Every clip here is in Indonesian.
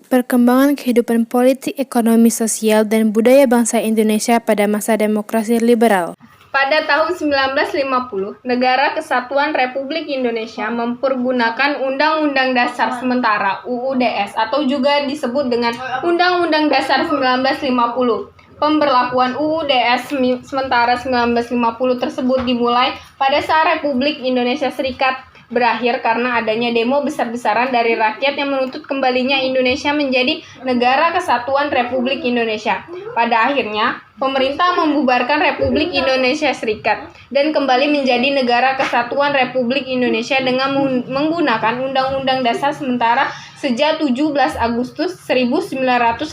Perkembangan kehidupan politik, ekonomi, sosial, dan budaya bangsa Indonesia pada masa demokrasi liberal. Pada tahun 1950, Negara Kesatuan Republik Indonesia mempergunakan Undang-Undang Dasar Sementara (UUDS) atau juga disebut dengan Undang-Undang Dasar 1950. Pemberlakuan UUDS Sementara 1950 tersebut dimulai pada saat Republik Indonesia Serikat berakhir karena adanya demo besar-besaran dari rakyat yang menuntut kembalinya Indonesia menjadi Negara Kesatuan Republik Indonesia. Pada akhirnya, pemerintah membubarkan Republik Indonesia Serikat dan kembali menjadi Negara Kesatuan Republik Indonesia dengan menggunakan Undang-Undang Dasar Sementara sejak 17 Agustus 1950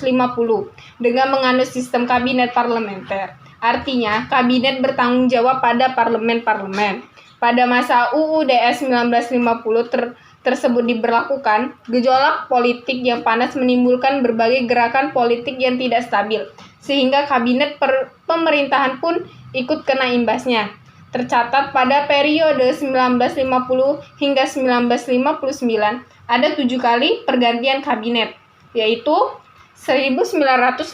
dengan menganut sistem kabinet parlementer. Artinya, kabinet bertanggung jawab pada parlemen-parlemen. Pada masa UUDS 1950 tersebut diberlakukan, gejolak politik yang panas menimbulkan berbagai gerakan politik yang tidak stabil, sehingga kabinet pemerintahan pun ikut kena imbasnya. Tercatat pada periode 1950 hingga 1959 ada 7 kali pergantian kabinet, yaitu 1950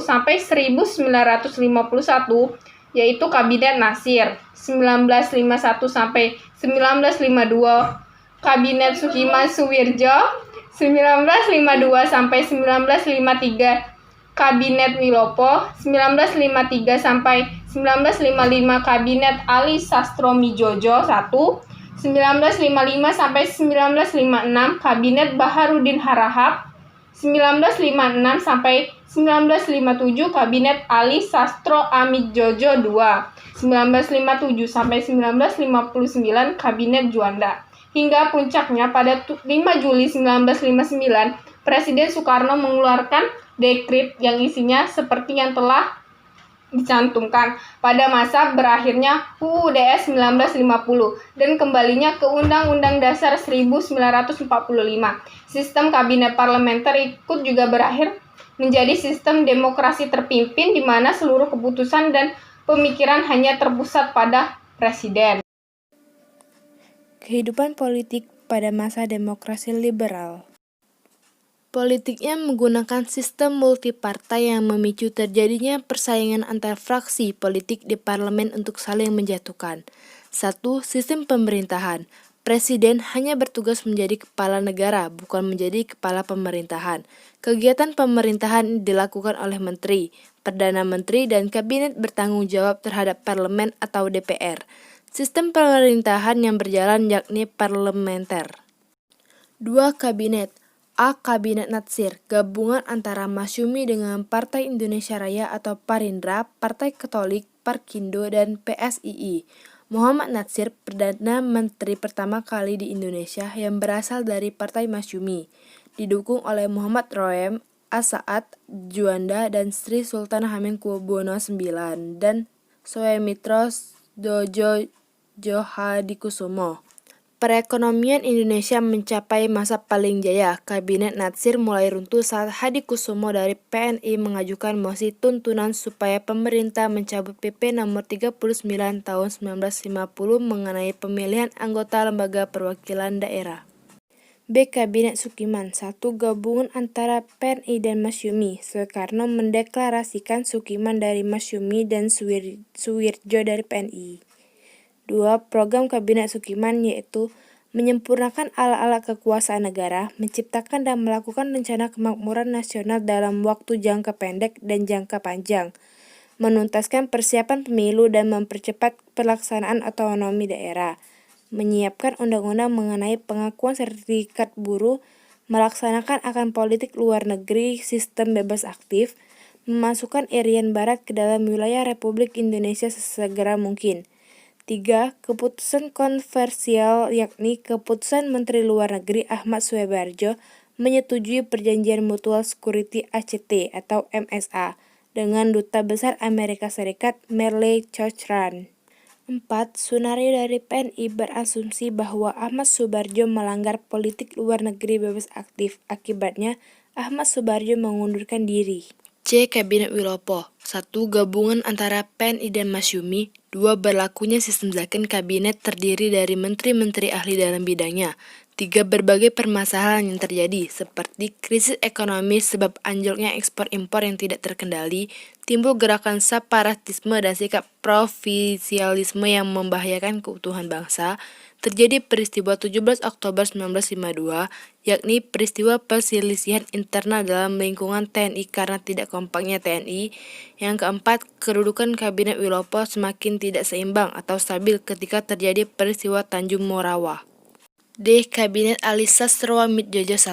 sampai 1951 yaitu Kabinet Natsir, 1951 sampai 1952 Kabinet Sukiman-Suwirjo, 1952 sampai 1953 Kabinet Wilopo, 1953 sampai 1955 Kabinet Ali Sastromijojo I, 1955 sampai 1956 Kabinet Baharudin Harahap, 1956 sampai 1957 Kabinet Ali Sastro Amidjojo II, 1957 sampai 1959 Kabinet Juanda. Hingga puncaknya pada 5 Juli 1959, Presiden Soekarno mengeluarkan dekret yang isinya seperti yang telah dicantumkan pada masa berakhirnya UUDS 1950 dan kembalinya ke Undang-Undang Dasar 1945. Sistem kabinet parlementer ikut juga berakhir menjadi sistem demokrasi terpimpin di mana seluruh keputusan dan pemikiran hanya terpusat pada presiden. Kehidupan politik pada masa demokrasi liberal. Politiknya menggunakan sistem multipartai yang memicu terjadinya persaingan antar fraksi politik di parlemen untuk saling menjatuhkan. 1. Sistem pemerintahan. Presiden hanya bertugas menjadi kepala negara, bukan menjadi kepala pemerintahan. Kegiatan pemerintahan dilakukan oleh menteri, perdana menteri, dan kabinet bertanggung jawab terhadap parlemen atau DPR. Sistem pemerintahan yang berjalan yakni parlementer. 2. Kabinet. A. Kabinet Natsir, gabungan antara Masyumi dengan Partai Indonesia Raya atau Parindra, Partai Katolik, Parkindo, dan PSII. Muhammad Natsir, Perdana Menteri pertama kali di Indonesia yang berasal dari Partai Masyumi, didukung oleh Muhammad Roem, As'ad, Juanda, dan Sri Sultan Hamengkubuwono IX, dan Soemintro Dojo Djohadikusumo. Perekonomian Indonesia mencapai masa paling jaya. Kabinet Natsir mulai runtuh saat Hadikusumo dari PNI mengajukan mosi tuntunan supaya pemerintah mencabut PP nomor 39 tahun 1950 mengenai pemilihan anggota lembaga perwakilan daerah. B. Kabinet Sukiman, satu gabungan antara PNI dan Masyumi. Soekarno mendeklarasikan Sukiman dari Masyumi dan Suwirjo dari PNI. 2. Program Kabinet Sukiman yaitu menyempurnakan ala-ala kekuasaan negara, menciptakan dan melakukan rencana kemakmuran nasional dalam waktu jangka pendek dan jangka panjang, menuntaskan persiapan pemilu dan mempercepat pelaksanaan otonomi daerah, menyiapkan undang-undang mengenai pengakuan sertifikat buruh, melaksanakan akan politik luar negeri sistem bebas aktif, memasukkan Irian Barat ke dalam wilayah Republik Indonesia sesegera mungkin. 3. Keputusan kontroversial yakni keputusan Menteri Luar Negeri Ahmad Subarjo menyetujui Perjanjian Mutual Security ACT atau MSA dengan Duta Besar Amerika Serikat Merle Chochrane. 4. Sunario dari PNI berasumsi bahwa Ahmad Subarjo melanggar politik luar negeri bebas aktif. Akibatnya, Ahmad Subarjo mengundurkan diri. C. Kabinet Wilopo, 1. Gabungan antara PNI dan Masyumi. 2. Berlakunya sistem zakon kabinet terdiri dari menteri-menteri ahli dalam bidangnya. 3. Berbagai permasalahan yang terjadi, seperti krisis ekonomi sebab anjloknya ekspor-impor yang tidak terkendali, timbul gerakan separatisme dan sikap provinsialisme yang membahayakan keutuhan bangsa, terjadi peristiwa 17 Oktober 1952, yakni peristiwa perselisihan internal dalam lingkungan TNI karena tidak kompaknya TNI. Yang keempat, kedudukan Kabinet Wilopo semakin tidak seimbang atau stabil ketika terjadi peristiwa Tanjung Morawa. D. Kabinet Ali Sastroamidjojo I.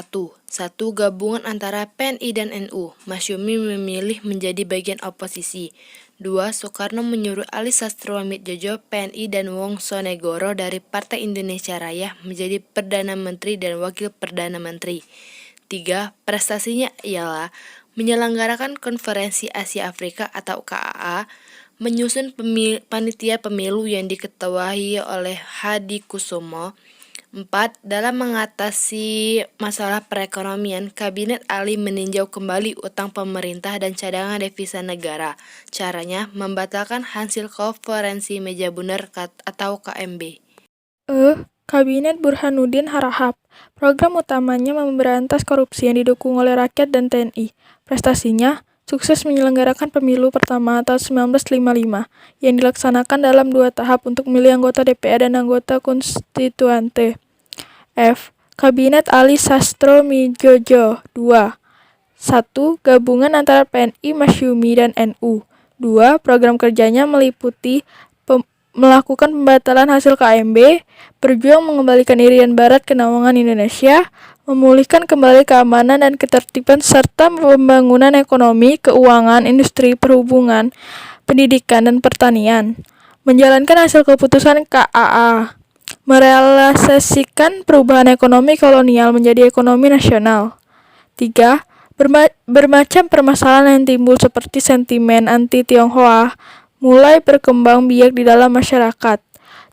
1. Gabungan antara PNI dan NU. Masyumi memilih menjadi bagian oposisi. 2. Soekarno menyuruh Ali Sastroamidjojo, PNI dan Wongsonegoro dari Partai Indonesia Raya menjadi Perdana Menteri dan Wakil Perdana Menteri. 3. Prestasinya ialah menyelenggarakan Konferensi Asia Afrika atau KAA, menyusun panitia pemilu yang diketuai oleh Hadi Kusumo. 4. Dalam mengatasi masalah perekonomian, Kabinet Ali meninjau kembali utang pemerintah dan cadangan devisa negara. Caranya, membatalkan hasil konferensi meja bundar atau KMB. Kabinet Burhanuddin Harahap. Program utamanya memberantas korupsi yang didukung oleh rakyat dan TNI. Prestasinya, sukses menyelenggarakan pemilu pertama tahun 1955 yang dilaksanakan dalam 2 tahap untuk memilih anggota DPR dan anggota konstituante. F. Kabinet Ali Sastroamidjojo II. 1. Gabungan antara PNI, Masyumi, dan NU. 2. Program kerjanya meliputi melakukan pembatalan hasil KMB, berjuang mengembalikan Irian Barat ke naungan Indonesia, memulihkan kembali keamanan dan ketertiban serta pembangunan ekonomi, keuangan, industri, perhubungan, pendidikan, dan pertanian, menjalankan hasil keputusan KAA, merealisasikan perubahan ekonomi kolonial menjadi ekonomi nasional. 3. Bermacam permasalahan yang timbul seperti sentimen anti-Tionghoa mulai berkembang biak di dalam masyarakat.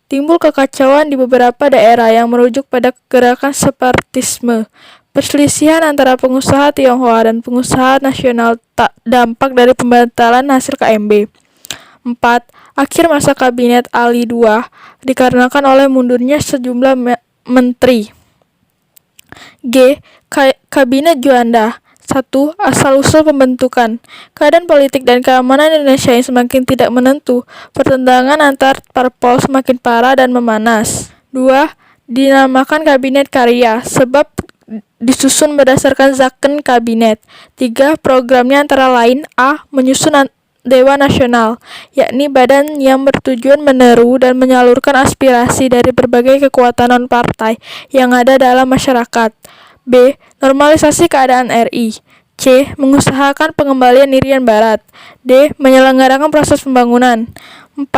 Timbul kekacauan di beberapa daerah yang merujuk pada gerakan separatisme. Perselisihan antara pengusaha Tionghoa dan pengusaha nasional dampak dari pembatalan hasil KMB. 4. Akhir masa Kabinet Ali II dikarenakan oleh mundurnya sejumlah menteri. G. Kabinet Juanda. 1. Asal-usul pembentukan. Keadaan politik dan keamanan Indonesia yang semakin tidak menentu, pertentangan antar parpol semakin parah dan memanas. 2. Dinamakan Kabinet Karya, sebab disusun berdasarkan zakon kabinet. 3. Programnya antara lain: A. Menyusun Dewan Nasional, yakni badan yang bertujuan meneru dan menyalurkan aspirasi dari berbagai kekuatan non-partai yang ada dalam masyarakat. B. Normalisasi keadaan RI. C. Mengusahakan pengembalian Irian Barat. D. Menyelenggarakan proses pembangunan. 4.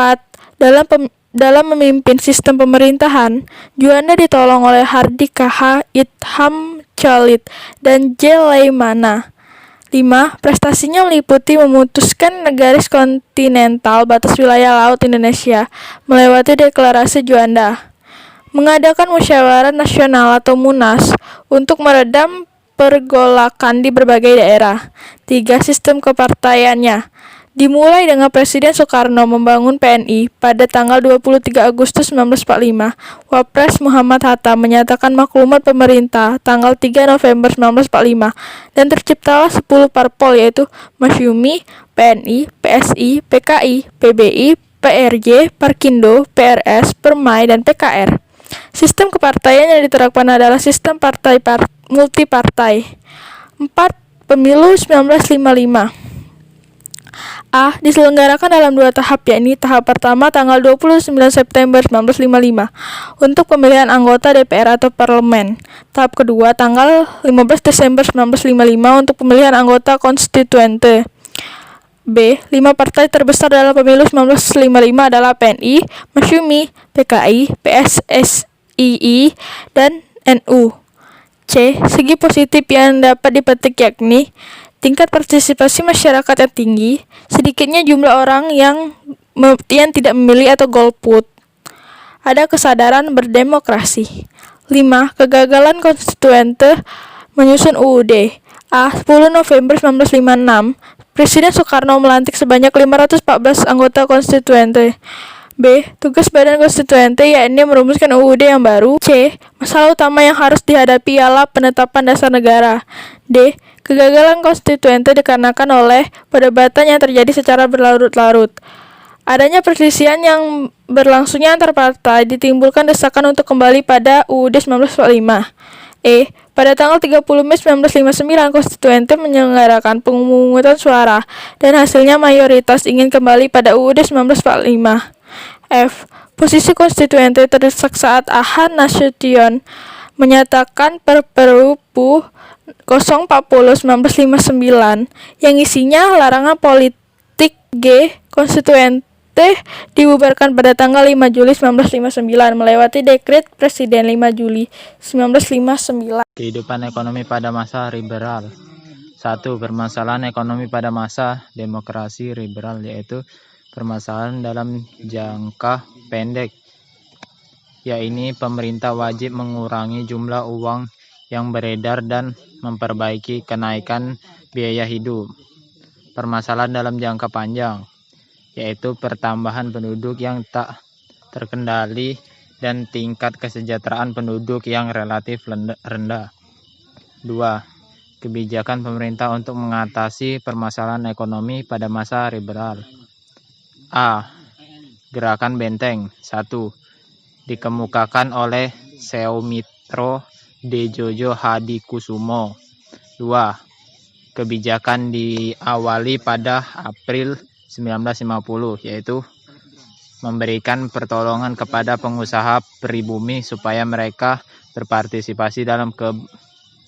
Dalam memimpin sistem pemerintahan, Juanda ditolong oleh Hardi K.H., Itham Khalid, dan J. Laimana. 5. Prestasinya meliputi memutuskan garis kontinental batas wilayah laut Indonesia melewati deklarasi Juanda, mengadakan musyawarah nasional atau MUNAS untuk meredam pergolakan di berbagai daerah. 3. Sistem kepartaiannya dimulai dengan Presiden Soekarno membangun PNI pada tanggal 23 Agustus 1945. Wapres Muhammad Hatta menyatakan maklumat pemerintah tanggal 3 November 1945 dan terciptalah 10 parpol, yaitu Masyumi, PNI, PSI, PKI, PBI, PRJ, Parkindo, PRS, Permai, dan PKR. Sistem kepartaian yang diterapkan adalah sistem partai multipartai. 4. Pemilu 1955. A. Diselenggarakan dalam 2 tahap, yakni tahap pertama tanggal 29 September 1955 untuk pemilihan anggota DPR atau parlemen. Tahap kedua tanggal 15 Desember 1955 untuk pemilihan anggota konstituante. B. 5 partai terbesar dalam pemilu 1955 adalah PNI, Masyumi, PKI, PSSII, dan NU. C. Segi positif yang dapat dipetik yakni tingkat partisipasi masyarakat yang tinggi, sedikitnya jumlah orang yang tidak memilih atau golput. Ada kesadaran berdemokrasi. 5. Kegagalan konstituante menyusun UUD. A. 10 November 1956, Presiden Soekarno melantik sebanyak 514 anggota konstituante. B. Tugas Badan Konstituente yakni merumuskan UUD yang baru. C. Masalah utama yang harus dihadapi ialah penetapan dasar negara. D. Kegagalan konstituente dikarenakan oleh perdebatan yang terjadi secara berlarut-larut. Adanya perselisihan yang berlangsungnya antar partai ditimbulkan desakan untuk kembali pada UUD 1945. Pada tanggal 30 Mei 1959, konstituente menyelenggarakan pemungutan suara dan hasilnya mayoritas ingin kembali pada UUD 1945. Posisi konstituente terdesak saat Ahmad Nasution menyatakan Perpu 040/1959 yang isinya larangan politik. Konstituente dibubarkan pada tanggal 5 Juli 1959 melewati dekret Presiden 5 Juli 1959. Kehidupan ekonomi pada masa liberal. 1. Permasalahan ekonomi pada masa demokrasi liberal, yaitu permasalahan dalam jangka pendek, yaitu pemerintah wajib mengurangi jumlah uang yang beredar dan memperbaiki kenaikan biaya hidup. Permasalahan dalam jangka panjang, yaitu pertambahan penduduk yang tak terkendali dan tingkat kesejahteraan penduduk yang relatif rendah. 2. Kebijakan pemerintah untuk mengatasi permasalahan ekonomi pada masa liberal. A. Gerakan Benteng. 1. Dikemukakan oleh Soumitro Djojo Hadikusumo. 2. Kebijakan diawali pada April 1950, yaitu memberikan pertolongan kepada pengusaha pribumi supaya mereka berpartisipasi dalam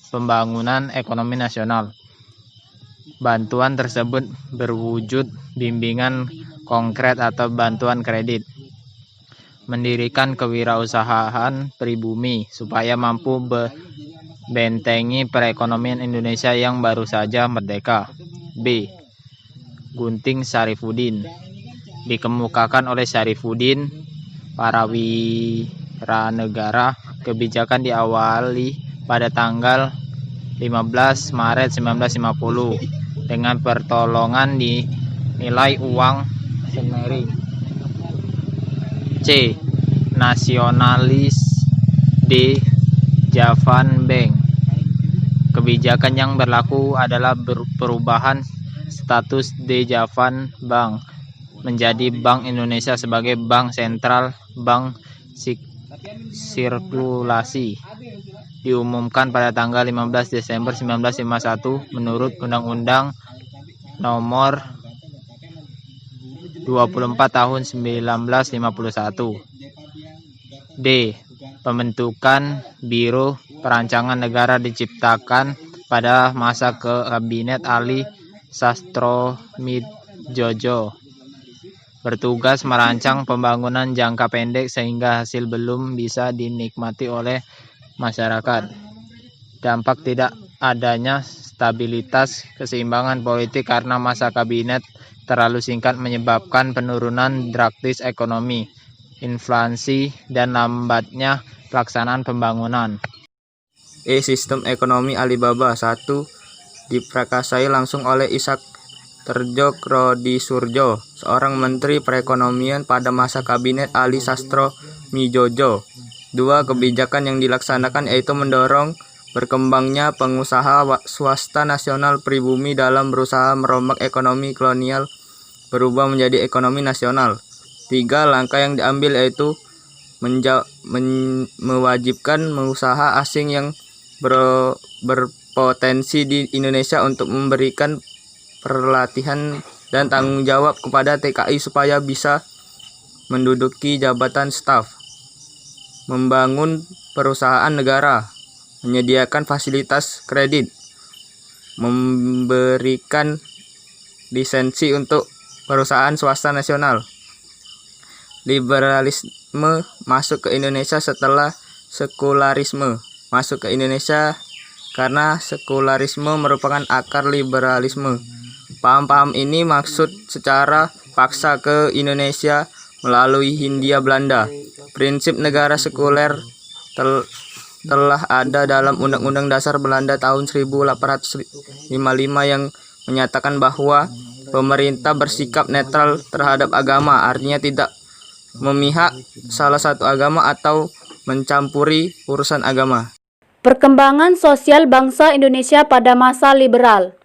pembangunan ekonomi nasional. Bantuan tersebut berwujud bimbingan konkret atau bantuan kredit. Mendirikan kewirausahaan pribumi supaya mampu bentengi perekonomian Indonesia yang baru saja merdeka. B. Gunting Sarifuddin. Dikemukakan oleh Sarifuddin Parawiranegara. Kebijakan diawali pada tanggal 15 Maret 1950 dengan pertolongan nilai uang senilai. C. Nasionalis. D. Javan Bank. Kebijakan yang berlaku adalah perubahan status De Javan Bank menjadi Bank Indonesia sebagai bank sentral, bank sirkulasi. Diumumkan pada tanggal 15 Desember 1951 menurut Undang-Undang Nomor 24 Tahun 1951. D. Pembentukan Biro Perancangan Negara diciptakan pada masa Kabinet Ali Sastronidjojo. Bertugas merancang pembangunan jangka pendek sehingga hasil belum bisa dinikmati oleh masyarakat. Dampak tidak adanya stabilitas keseimbangan politik karena masa kabinet terlalu singkat menyebabkan penurunan drastis ekonomi, inflasi, dan lambatnya pelaksanaan pembangunan. Sistem ekonomi Alibaba. 1. Diprakarsai langsung oleh Ishak Terdjokrodisurdjo, seorang menteri perekonomian pada masa kabinet Ali Sastronidjojo. 2. Kebijakan yang dilaksanakan yaitu mendorong berkembangnya pengusaha swasta nasional pribumi dalam berusaha merombak ekonomi kolonial berubah menjadi ekonomi nasional. 3. Langkah yang diambil yaitu mewajibkan pengusaha asing yang berpotensi di Indonesia untuk memberikan pelatihan dan tanggung jawab kepada TKI supaya bisa menduduki jabatan staf. Membangun perusahaan negara, menyediakan fasilitas kredit, memberikan lisensi untuk perusahaan swasta nasional. Liberalisme masuk ke Indonesia setelah sekularisme masuk ke Indonesia karena sekularisme merupakan akar liberalisme. Paham-paham ini maksud secara paksa ke Indonesia melalui Hindia Belanda. Prinsip negara sekuler telah ada dalam Undang-Undang Dasar Belanda tahun 1855 yang menyatakan bahwa pemerintah bersikap netral terhadap agama, artinya tidak memihak salah satu agama atau mencampuri urusan agama. Perkembangan sosial bangsa Indonesia pada masa liberal.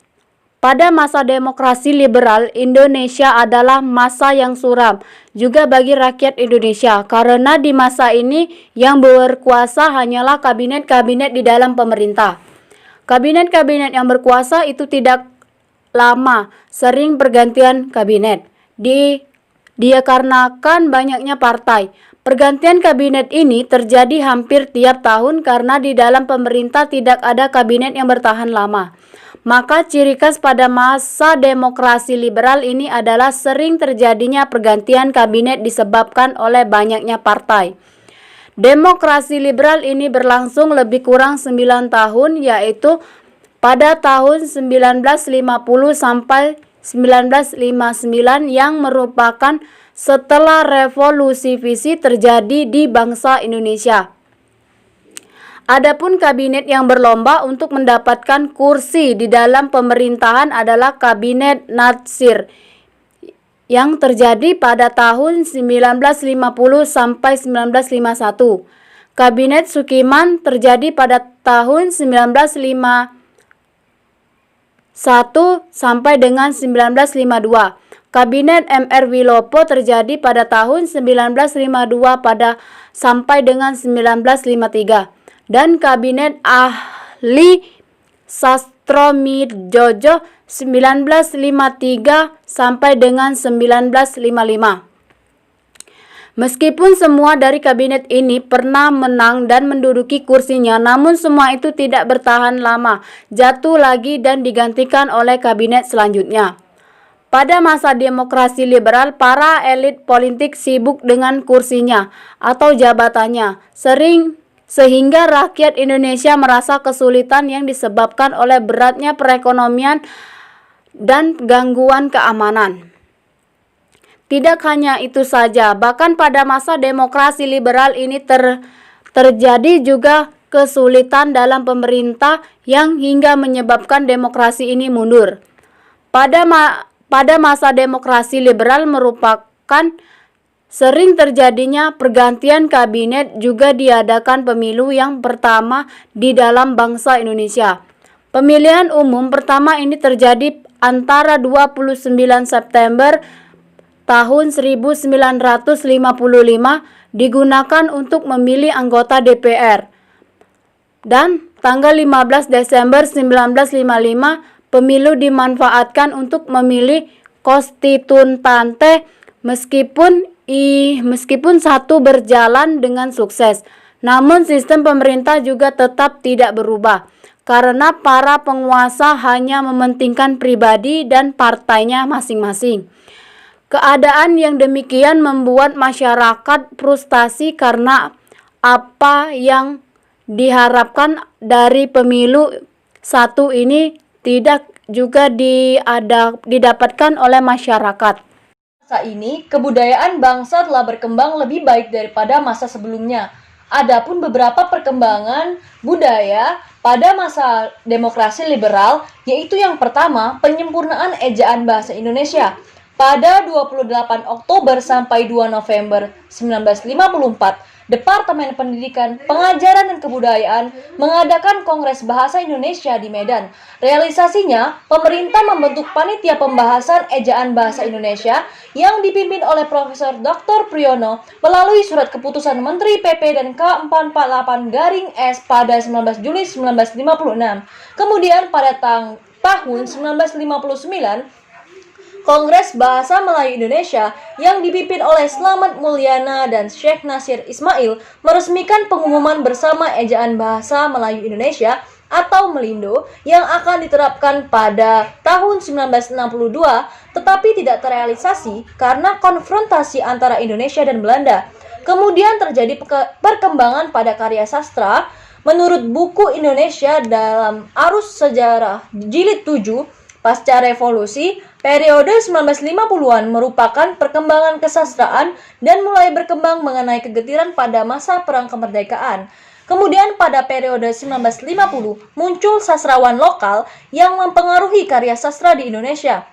Pada masa demokrasi liberal, Indonesia adalah masa yang suram juga bagi rakyat Indonesia, karena di masa ini yang berkuasa hanyalah kabinet-kabinet di dalam pemerintah. Kabinet-kabinet yang berkuasa itu tidak lama, sering pergantian kabinet. Dikarenakan banyaknya partai, pergantian kabinet ini terjadi hampir tiap tahun karena di dalam pemerintah tidak ada kabinet yang bertahan lama. Maka ciri khas pada masa demokrasi liberal ini adalah sering terjadinya pergantian kabinet disebabkan oleh banyaknya partai. Demokrasi liberal ini berlangsung lebih kurang 9 tahun, yaitu pada tahun 1950 sampai 1959, yang merupakan setelah revolusi visi terjadi di bangsa Indonesia. Adapun kabinet yang berlomba untuk mendapatkan kursi di dalam pemerintahan adalah Kabinet Natsir yang terjadi pada tahun 1950 sampai 1951. Kabinet Sukiman terjadi pada tahun 1951 sampai dengan 1952. Kabinet MR Wilopo terjadi pada tahun 1952 sampai dengan 1953. Dan Kabinet Ahli Sastroamidjojo 1953 sampai dengan 1955. Meskipun semua dari kabinet ini pernah menang dan menduduki kursinya, namun semua itu tidak bertahan lama, jatuh lagi dan digantikan oleh kabinet selanjutnya. Pada masa demokrasi liberal, para elit politik sibuk dengan kursinya atau jabatannya, sehingga rakyat Indonesia merasa kesulitan yang disebabkan oleh beratnya perekonomian dan gangguan keamanan. Tidak hanya itu saja, bahkan pada masa demokrasi liberal ini terjadi juga kesulitan dalam pemerintah yang hingga menyebabkan demokrasi ini mundur. Pada masa demokrasi liberal merupakan sering terjadinya pergantian kabinet, juga diadakan pemilu yang pertama di dalam bangsa Indonesia. Pemilihan umum pertama ini terjadi antara 29 September tahun 1955 digunakan untuk memilih anggota DPR, dan tanggal 15 Desember 1955 pemilu dimanfaatkan untuk memilih konstituante, meskipun satu berjalan dengan sukses. Namun sistem pemerintah juga tetap tidak berubah karena para penguasa hanya mementingkan pribadi dan partainya masing-masing. Keadaan yang demikian membuat masyarakat frustasi karena apa yang diharapkan dari pemilu satu ini tidak juga didapatkan oleh masyarakat. Masa ini, kebudayaan bangsa telah berkembang lebih baik daripada masa sebelumnya. Adapun beberapa perkembangan budaya pada masa demokrasi liberal, yaitu yang pertama, penyempurnaan ejaan bahasa Indonesia. Pada 28 Oktober sampai 2 November 1954, Departemen Pendidikan, Pengajaran dan Kebudayaan mengadakan Kongres Bahasa Indonesia di Medan. Realisasinya, pemerintah membentuk panitia pembahasan ejaan bahasa Indonesia yang dipimpin oleh Profesor Dr. Priyono melalui surat keputusan Menteri PP dan K448-S pada 19 Juli 1956. Kemudian pada tahun 1959, Kongres Bahasa Melayu Indonesia yang dipimpin oleh Slamet Mulyana dan Syekh Nasir Ismail meresmikan pengumuman bersama ejaan Bahasa Melayu Indonesia atau Melindo yang akan diterapkan pada tahun 1962, tetapi tidak terrealisasi karena konfrontasi antara Indonesia dan Belanda. Kemudian terjadi perkembangan pada karya sastra. Menurut buku Indonesia dalam Arus Sejarah Jilid 7, Pasca Revolusi, periode 1950-an merupakan perkembangan kesastraan dan mulai berkembang mengenai kegetiran pada masa Perang Kemerdekaan. Kemudian pada periode 1950 muncul sastrawan lokal yang mempengaruhi karya sastra di Indonesia.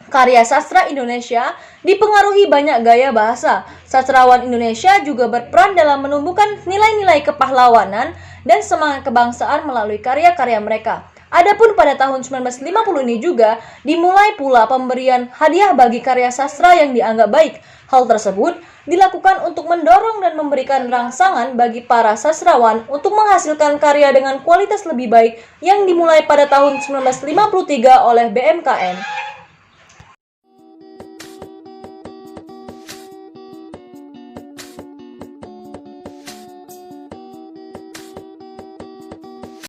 Karya sastra Indonesia dipengaruhi banyak gaya bahasa. Sastrawan Indonesia juga berperan dalam menumbuhkan nilai-nilai kepahlawanan dan semangat kebangsaan melalui karya-karya mereka. Adapun pada tahun 1950 ini juga dimulai pula pemberian hadiah bagi karya sastra yang dianggap baik. Hal tersebut dilakukan untuk mendorong dan memberikan rangsangan bagi para sastrawan untuk menghasilkan karya dengan kualitas lebih baik yang dimulai pada tahun 1953 oleh BMKN.